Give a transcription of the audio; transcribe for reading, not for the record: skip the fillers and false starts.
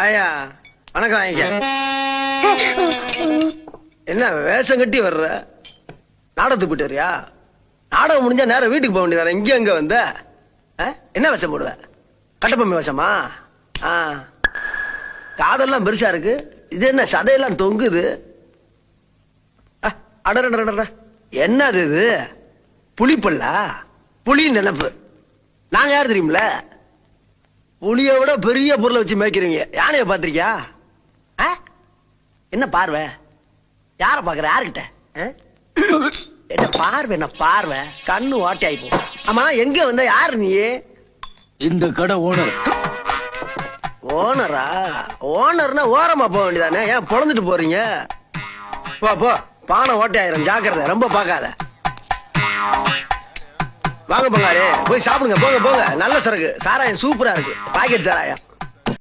ஆயா வணக்கம் வாங்கிக்க. என்ன வேஷம் கட்டி வர்ற? நாடகத்துக்கு போயிட்டு வரியா? நாடகம் முடிஞ்சா நேரம் வீட்டுக்கு போக வேண்டியதானே, இங்க அங்க வந்த? என்ன வேஷம் போடுவ? கட்டப்பொம்மை வேஷமா? காதெல்லாம் பெருசா இருக்கு, இது என்ன சதையெல்லாம் தொங்குது? அடடா, என்னது இது? புலிப்பல்லா? புலி நினைப்பு. நாங்க யாரு தெரியுமில? புலிய விட பெரிய பொருளை வச்சு மேய்க்கிறீங்க. யானைய பாத்திருக்கியா? என்ன பார்வை? யார பாக்குற? யாருக்கிட்ட? என்ன பார்வை? என்ன பார்வை? கண்ணு வாட்டி ஆயிப்போம். ஆமா, எங்க வந்த? யாரு நீ? இந்த கடை ஓனர். ஓனரா? ஓனர்னா ஓரமா போக வேண்டியதானே, ஏன் பொழந்துட்டு போறீங்க? போ போ, பானை ஓட்டி ஆயிரும், ஜாக்கிரதை, ரொம்ப பாக்காத. வாங்க பங்காளி, போய் சாப்பிடுங்க, போங்க போங்க. நல்ல சரக்கு, சாராயம் சூப்பரா இருக்கு, பாக்கெட் சாராயம்.